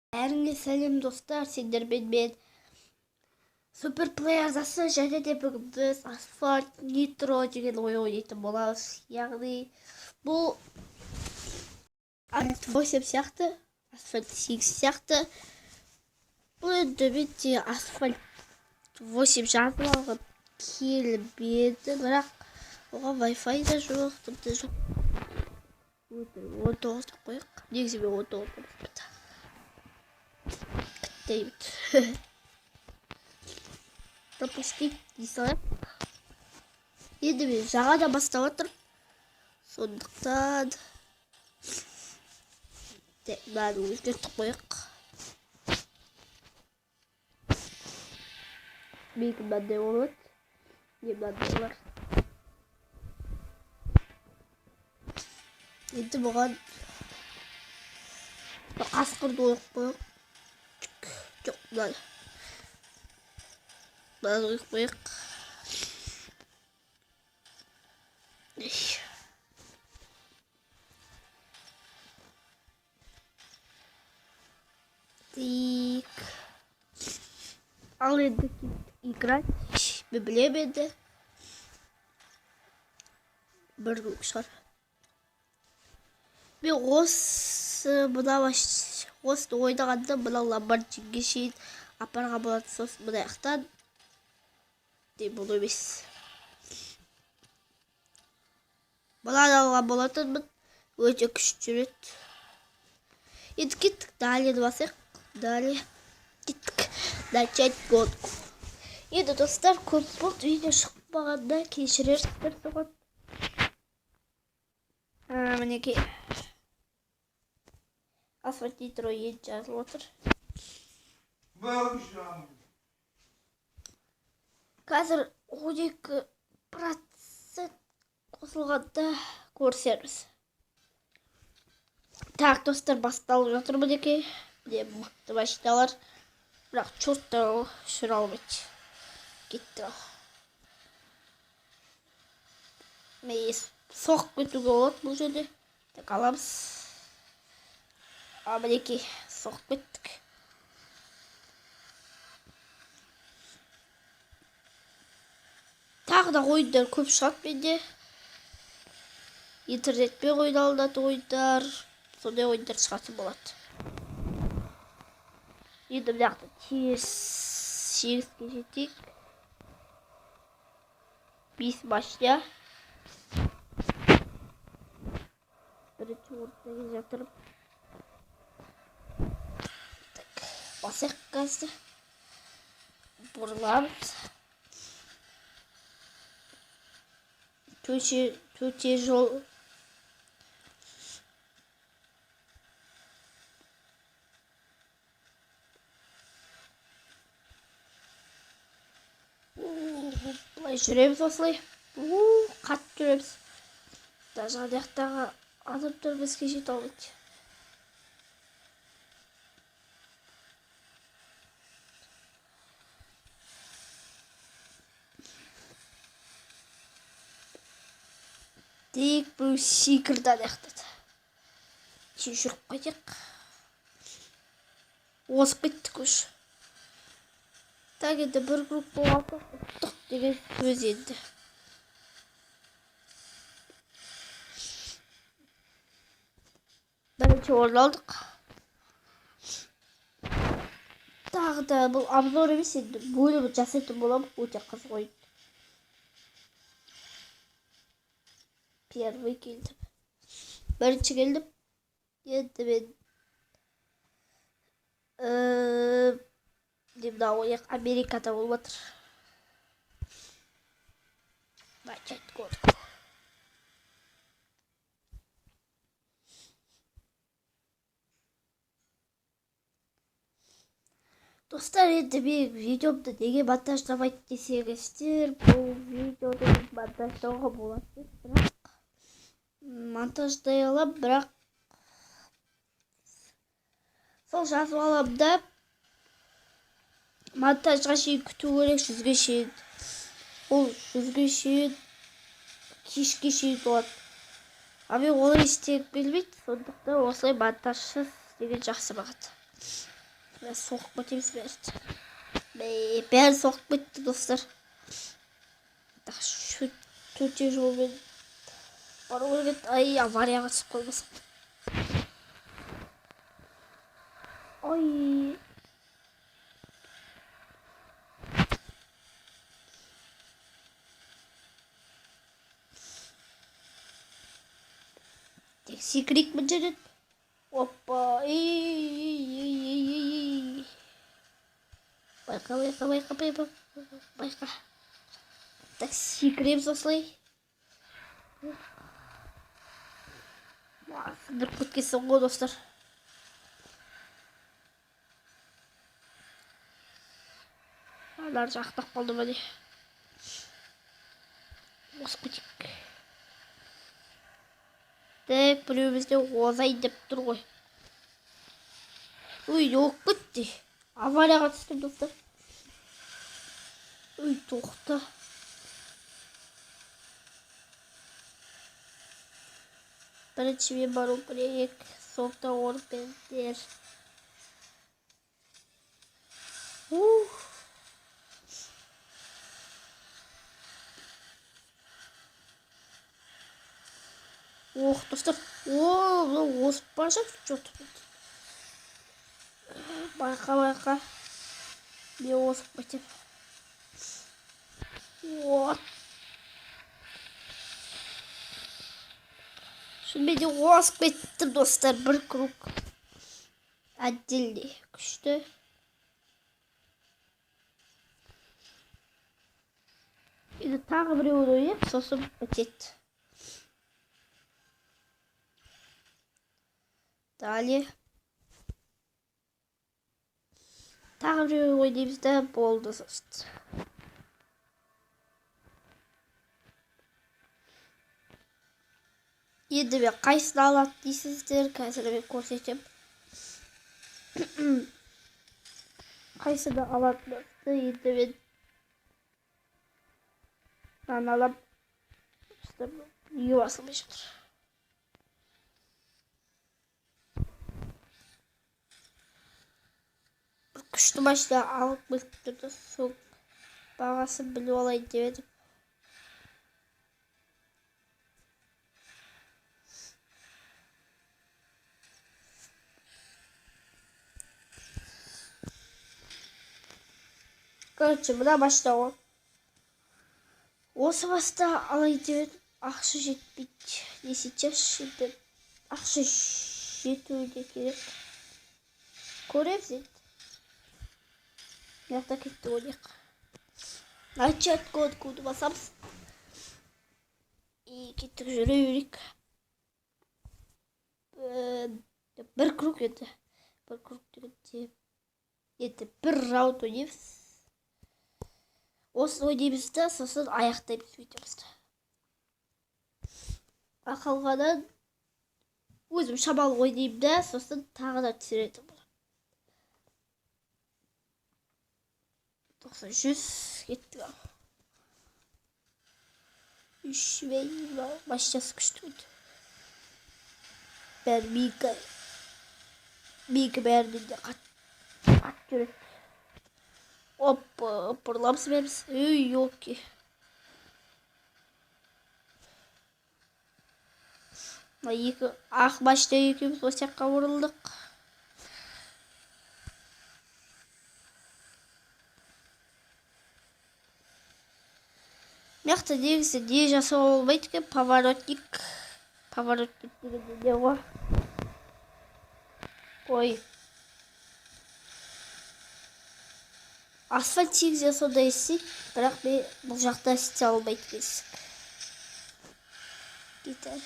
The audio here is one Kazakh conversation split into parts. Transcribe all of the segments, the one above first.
Бәріңе сәлем достар, сендермен мен Суперплей ағзасы және де бүгін біз Асфальт Нитро деген ойын ойнайтын боламыз. Яғни бұл Асфальт 8 сияқты, Асфальт 8 сияқты. Бұл енді менде Асфальт 8 жазып алғым келмеді, бірақ оған Wi-Fi да жоқ, тіпті жоқ. 19 деп қояйық. Негізі мен 19 деп Дэвид. Пропустить не салайық. Енді мен жаңа да бастап отыр. Сондықтан мынаны өзгертіп қояйық. Менің мынандай болады. Мынандай олар. Енді бұған қасқырды ойып қояйық. Жоқ, мынаны. Мынаны ойып қояйық. Так. Ал енді играть. Мен білем енді. Бір күн шығар. Мен осы ойнағанда мына Ламборджиниге шейін апарға болады. Сосын мына жақтан бұл емес. Бұлан алған болатынмын. Өте күшті жүреді. Енді кеттік. Далені басайық. Далее. Кеттік. Начать гонку. Енді достар, көп болды. Видео шықпағанда кешірерсіздер соған. Мінекей. Асфальт Нитро енді жазылып отыр. Қазір 12% қосылғанда көрсерміз. Так, достар, басталып жатыр мінекей. Міне мықты машиналар. Бірақ чортта жүре алмайды. Кетті ал. Мен соғып кетуге болады бұл жерде. Так, аламыз. Мінекей соғып кеттік. Тағы да ойындар көп шығады менде. Интернетпен ойналынатын ойындар, сондай ойындар шығатын болады. Енді мына жақта тез жеңіске жетейік. 5 машина. Бірінші орында келе жатырмын. Басайық қазір. Бұрыламыз. Төте жол. Бұлай жүреміз осылай. Қатты жүреміз. Даже аяқтағы адамдар бізге жете алмайды. Тек бұл секірді аяқтады. Жүріп қайтайық. Озып кеттік өш. Так, енді бір групп болғанда ұттық деген сөз енді. Бірінші орын алдық. Тағы да бұл обзор емес енді. Бөлімі жасайтын боламын. Өте қызық ойын. Первый келдім. Бірінші келдім. Енді мен мына ойық Америкада болып отыр. Начать гонку. Достар, енді мен видеомды неге монтаждамайды десеңіздер, бұл видеоны монтаждауға болады, бірақ монтаждай алам, бірақ сол жазып алам да монтажға шейін күту керек, 100-ге шейін. Ол 100-ге шейін, кешке шейін болады. А мен олай істегім келмейді, сондықтан осылай монтажсыз деген жақсы бағыт. Ve soğuk batımız verdi. Ben soğuk bitti dostlar. Daha şu Türkçe jol bana oraya ay ya var ya açık olmasın. Ay. Sikrik mi? Hoppa. Байка. Так, секрет заслай. Bir kutki soğuğu dostlar. Alarca aktak kaldı beni. Moskvitik. Tek bölümümüzde ozay deyip dur koy. Uy yok bitti. Avariya katıştım dostlar. Uy toxta. Birinci bir baro break. Soğukta olup benzer. Oh dostlar. Oh, озып бара жатыр. Байқа. Ben озып кетем. Вот. Şimdi de озып кеттім достар. Bir kruг. Отдельный. Күшті. Şimdi tағы біреуін ойнап, сосын бітеді. Далее. Тағы біреуін ойнаймыз да болды сосын. Енді мен қайсыны алады дейсіздер, қазір мен көрсетем. Қайсыны алатынымызды енді мен мынаны алам. Неге басылмай жатыр. Bir күшті машина алып келіп тұрды. Сол бағасын біліп алайын деп едім. Короче, мына машина ғой. Осы баста алайын деп едім. Ақша жетпейді. Не сейчас енді ақша жетуіне керек. Көреміз енді. Мына жақта кетті ойнайық. Начатку откуда басамыз. И кеттік жүре берейік. Bir kruг еді. Bir kruг дегенде енді бір раунд ойнаймыз. Осы ойнаймыз да, сосын аяқтаймыз видеомызды. Қалғанын өзім шамалы ойнаймын да, сосын тағы да түсіретім. 90-100 кетті. 3 ve 20 başlayacağız küçüktü. Ben Mika beğendim de kaç yürü. Hoppa pırlamsı veririz. Yok ki. Başta yükümüz başa vurulduk. Мықты негізі не жасау болмайды екен. Поворотник дегенде не ғой. Ой. Асфальт сегіз жасауда естейді, бірақ мен бұл жақта істей алмайды екенсің. Кетер.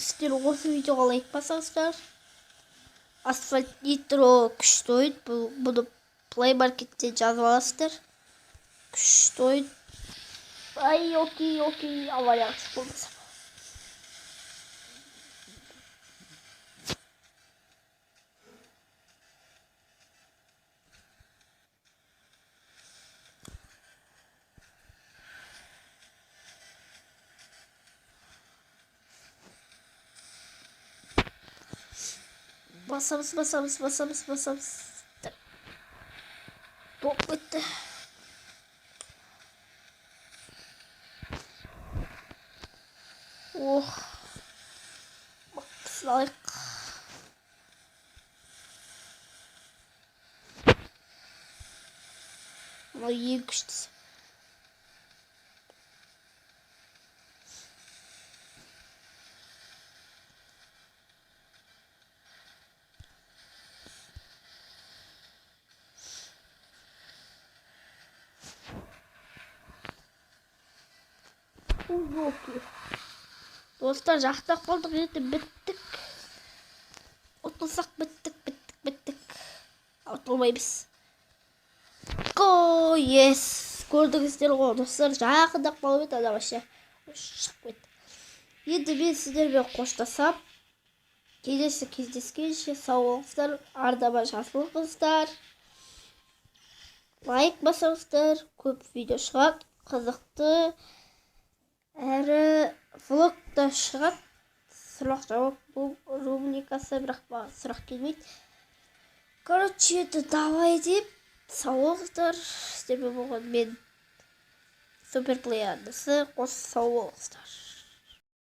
Сіздер осы видеоға лайк басыңыздар. Асфальт нитро күшті ойын. Бұны Play Market'те жазып аласыздар. Күшті ойын. Ай, окей. Авария болмаса. Басамыз. Топ бітті. Ох. Салайық. Мынау ең күштісі. Достар, жақтақ болдық, енді біттік. Ұтылсақ біттік. Ұтылмаймыз. Ес! Көрдіңіздер ғой, достар, жақындақ болып еді, ада башы. Шығып кетті. Енді мен сіздермен қоштасам. Келесі кездескенше сау болыңыздар, ардама жазылыңыздар. Лайк басыңыздар, көп видео шығады, қызықты. Әрі влог та шығады. Сұрақ жауап рубрикасы, бірақ маған сұрақ келмейді. Короче, давай деп, сау болыңыздар. Сіздермен болған мен Суперплей Андысы, қос сау болыңыздар.